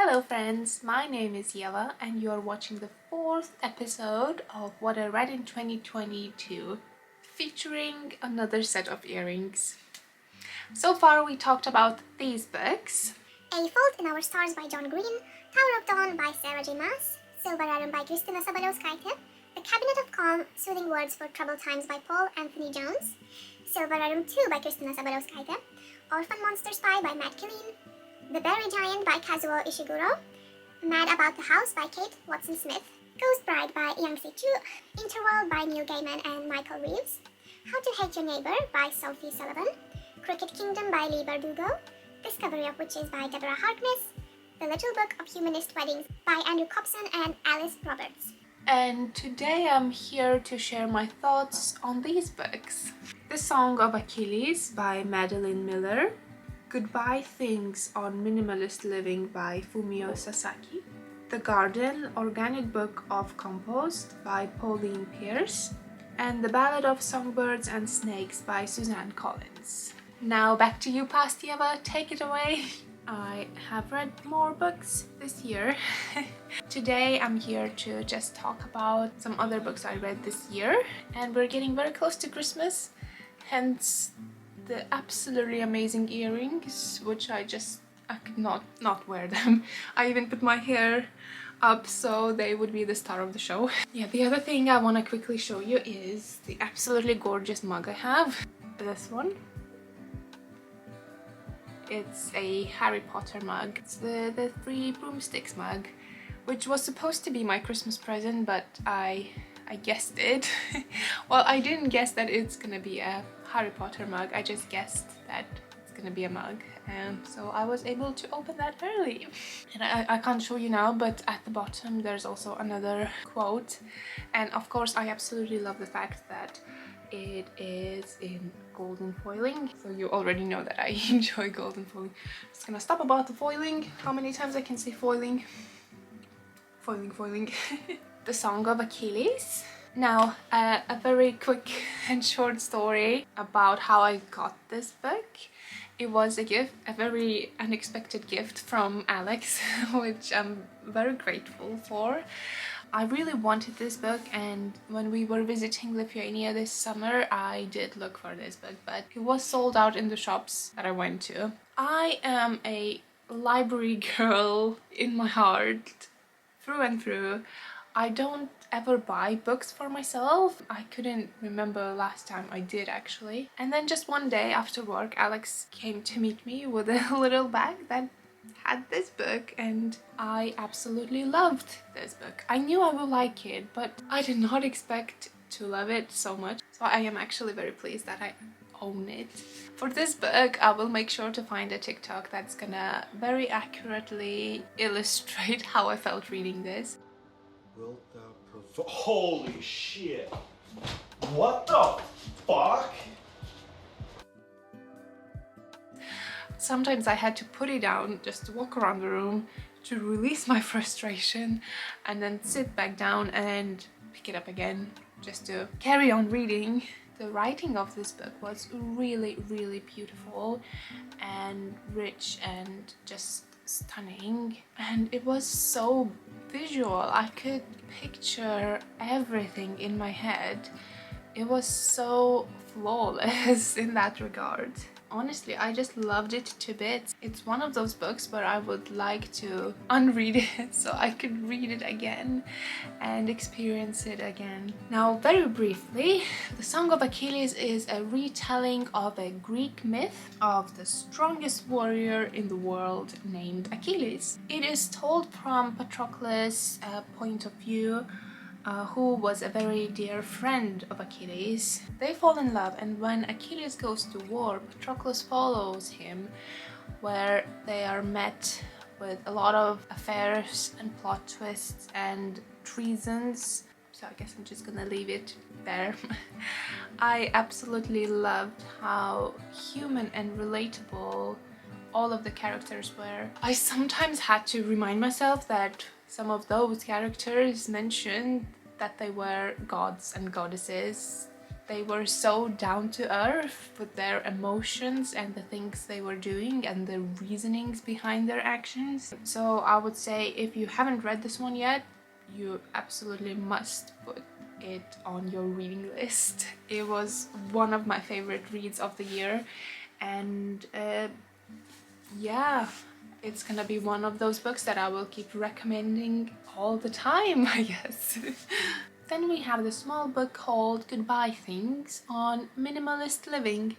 Hello friends, my name is Yeva and you're watching the fourth episode of What I Read in 2022, featuring another set of earrings. So far we talked about these books. A Fault in Our Stars by John Green, Tower of Dawn by Sarah J. Maas, Silver Arrow by Kristina Sabaloskaite, The Cabinet of Calm, Soothing Words for Troubled Times by Paul Anthony Jones, Silver Arrow 2 by Kristina Sabaloskaite, Orphan Monster Spy by Matt Killeen, The Berry Giant by Kazuo Ishiguro, Mad About the House by Kate Watson-Smith, Ghost Bride by Yang Se-chu, Interworld by Neil Gaiman and Michael Reeves, How to Hate Your Neighbor by Sophie Sullivan, Cricket Kingdom by Lee Bardugo, Discovery of Witches by Deborah Harkness, The Little Book of Humanist Weddings by Andrew Copson and Alice Roberts. And today I'm here to share my thoughts on these books. The Song of Achilles by Madeline Miller, Goodbye Things on Minimalist Living by Fumio Sasaki, The Garden, Organic Book of Compost by Pauline Pierce, and The Ballad of Songbirds and Snakes by Suzanne Collins. Now back to you, Past Yeva, take it away. I have read more books this year. Today I'm here to just talk about some other books I read this year, and we're getting very close to Christmas, hence the absolutely amazing earrings, which I could not wear them. I even put my hair up so they would be the star of the show. Yeah, the other thing I want to quickly show you is the absolutely gorgeous mug I have. This one. It's a Harry Potter mug. It's the Three Broomsticks mug, which was supposed to be my Christmas present, but I guessed it. Well, I didn't guess that it's gonna be a Harry Potter mug, I just guessed that it's gonna be a mug, and so I was able to open that early. And I can't show you now, but at the bottom there's also another quote, and of course I absolutely love the fact that it is in golden foiling, so you already know that I enjoy golden foiling. Just gonna stop about the foiling. How many times I can say foiling? Foiling. The Song of Achilles. Now, a very quick and short story about how I got this book. It was a gift, a very unexpected gift from Alex, which I'm very grateful for. I really wanted this book, and when we were visiting Lithuania this summer, I did look for this book, but it was sold out in the shops that I went to. I am a library girl in my heart, through and through. I don't ever buy books for myself. I couldn't remember last time I did, actually. And then just one day after work, Alex came to meet me with a little bag that had this book, and I absolutely loved this book. I knew I would like it, but I did not expect to love it so much. So I am actually very pleased that I own it. For this book, I will make sure to find a TikTok that's gonna very accurately illustrate how I felt reading this. Wilt thou Holy shit! What the fuck? Sometimes I had to put it down just to walk around the room to release my frustration, and then sit back down and pick it up again just to carry on reading. The writing of this book was really, really beautiful and rich and just stunning, and it was so visual. I could picture everything in my head. It was so flawless in that regard. Honestly, I just loved it to bits. It's one of those books where I would like to unread it so I could read it again and experience it again. Now, very briefly, The Song of Achilles is a retelling of a Greek myth of the strongest warrior in the world named Achilles. It is told from Patroclus' point of view, who was a very dear friend of Achilles. They fall in love, and when Achilles goes to war, Patroclus follows him, where they are met with a lot of affairs and plot twists and treasons. So I guess I'm just gonna leave it there. I absolutely loved how human and relatable all of the characters were. I sometimes had to remind myself that some of those characters mentioned that they were gods and goddesses They were so down to earth with their emotions and the things they were doing and the reasonings behind their actions. So I would say if you haven't read this one yet, you absolutely must put it on your reading list. It was one of my favorite reads of the year, and yeah, it's gonna be one of those books that I will keep recommending all the time, I guess. Then we have the small book called Goodbye Things on minimalist living,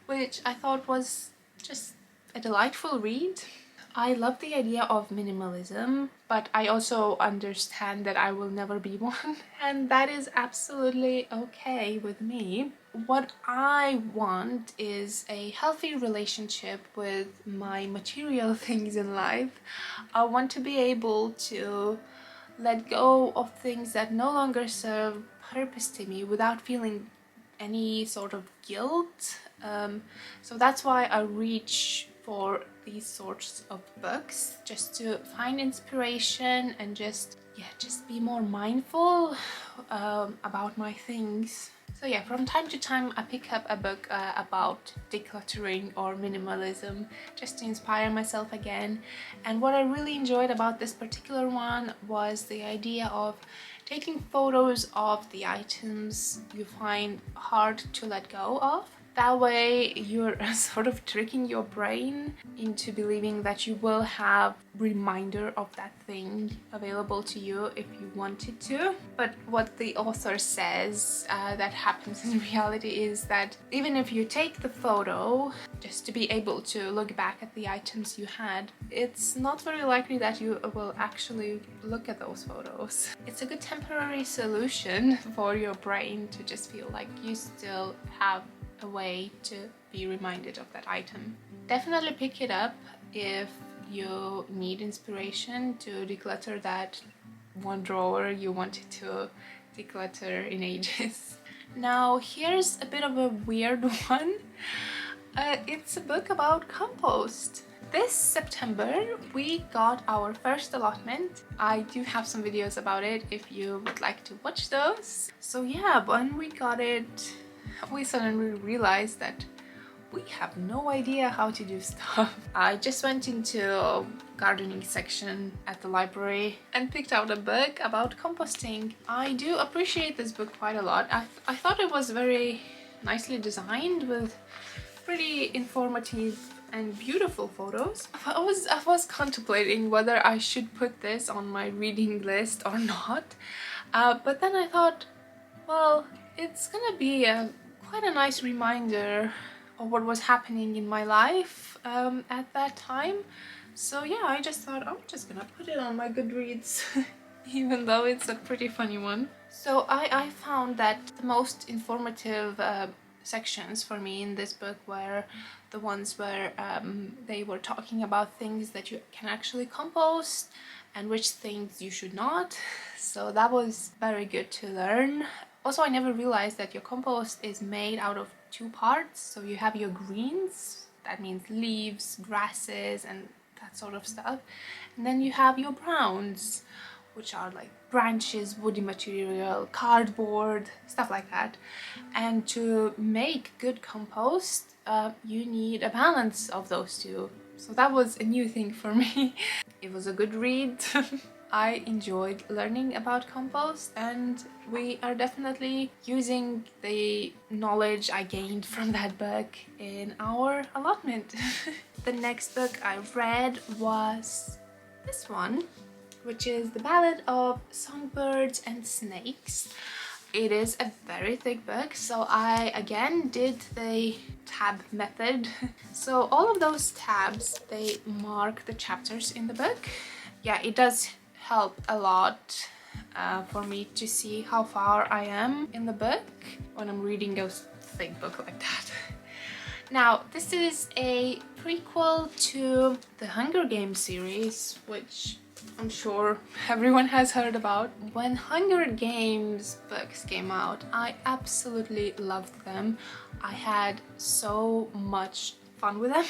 which I thought was just a delightful read. I love the idea of minimalism, but I also understand that I will never be one, and that is absolutely okay with me. What I want is a healthy relationship with my material things in life. I want to be able to let go of things that no longer serve purpose to me without feeling any sort of guilt. So that's why I reach for these sorts of books, just to find inspiration and just be more mindful about my things. So yeah, from time to time I pick up a book about decluttering or minimalism just to inspire myself again. And what I really enjoyed about this particular one was the idea of taking photos of the items you find hard to let go of. That way you're sort of tricking your brain into believing that you will have reminder of that thing available to you if you wanted to. But what the author says that happens in reality is that even if you take the photo just to be able to look back at the items you had, it's not very likely that you will actually look at those photos. It's a good temporary solution for your brain to just feel like you still have a way to be reminded of that item. Definitely pick it up if you need inspiration to declutter that one drawer you wanted to declutter in ages. Now here's a bit of a weird one. It's a book about compost. This September we got our first allotment. I do have some videos about it if you would like to watch those. So yeah, when we got it, we suddenly realized that we have no idea how to do stuff. I just went into a gardening section at the library and picked out a book about composting. I do appreciate this book quite a lot. I thought it was very nicely designed with pretty informative and beautiful photos. I was contemplating whether I should put this on my reading list or not, but then I thought, well, it's gonna be quite a nice reminder of what was happening in my life at that time. So yeah, I just thought I'm just gonna put it on my Goodreads even though it's a pretty funny one. So I found that the most informative sections for me in this book were the ones where they were talking about things that you can actually compost and which things you should not. So that was very good to learn. Also, I never realized that your compost is made out of two parts. So you have your greens, that means leaves, grasses, and that sort of stuff. And then you have your browns, which are like branches, woody material, cardboard, stuff like that. And to make good compost, you need a balance of those two. So that was a new thing for me. It was a good read. I enjoyed learning about compost, and we are definitely using the knowledge I gained from that book in our allotment. The next book I read was this one, which is The Ballad of Songbirds and Snakes. It is a very thick book, so I again did the tab method. So all of those tabs, they mark the chapters in the book. Yeah, it does help a lot for me to see how far I am in the book when I'm reading a thick book like that. Now, this is a prequel to the Hunger Games series, which I'm sure everyone has heard about. When Hunger Games books came out, I absolutely loved them. I had so much fun with them.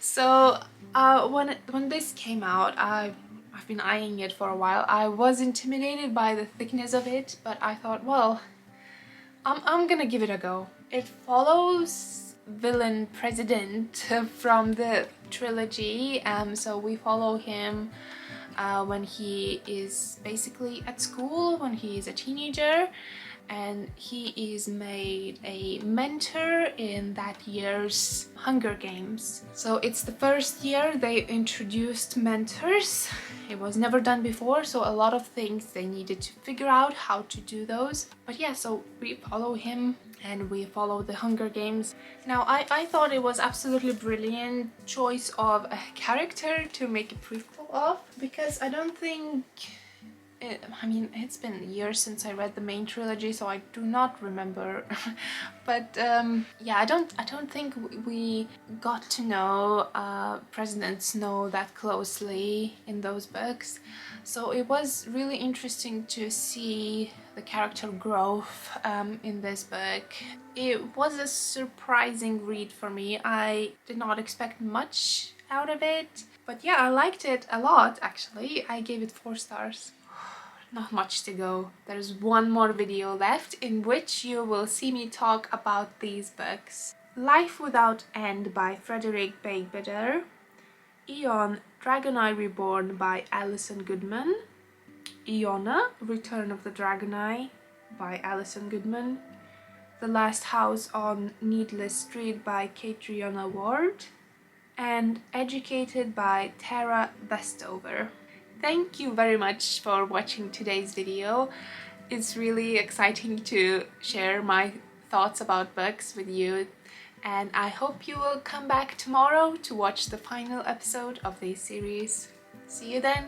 So when this came out, I've been eyeing it for a while. I was intimidated by the thickness of it, but I thought, well, I'm gonna give it a go. It follows villain president from the trilogy, so we follow him when he is basically at school, when he is a teenager, and he is made a mentor in that year's Hunger Games. So it's the first year they introduced mentors. It was never done before, so a lot of things they needed to figure out how to do those. But yeah, so we follow him and we follow the Hunger Games. Now I thought it was absolutely brilliant choice of a character to make a prequel of, because I don't think I mean, it's been years since I read the main trilogy, so I do not remember. But yeah, I don't think we got to know President Snow that closely in those books. So it was really interesting to see the character growth in this book. It was a surprising read for me. I did not expect much out of it, but yeah, I liked it a lot actually. I gave it 4 stars. Not much to go. There's one more video left in which you will see me talk about these books. Life Without End by Frederick Beigbeder, Eon, Dragon Eye Reborn by Alison Goodman, Iona, Return of the Dragon Eye by Alison Goodman, The Last House on Needless Street by Catriona Ward, and Educated by Tara Westover. Thank you very much for watching today's video. It's really exciting to share my thoughts about books with you, and I hope you will come back tomorrow to watch the final episode of this series. See you then!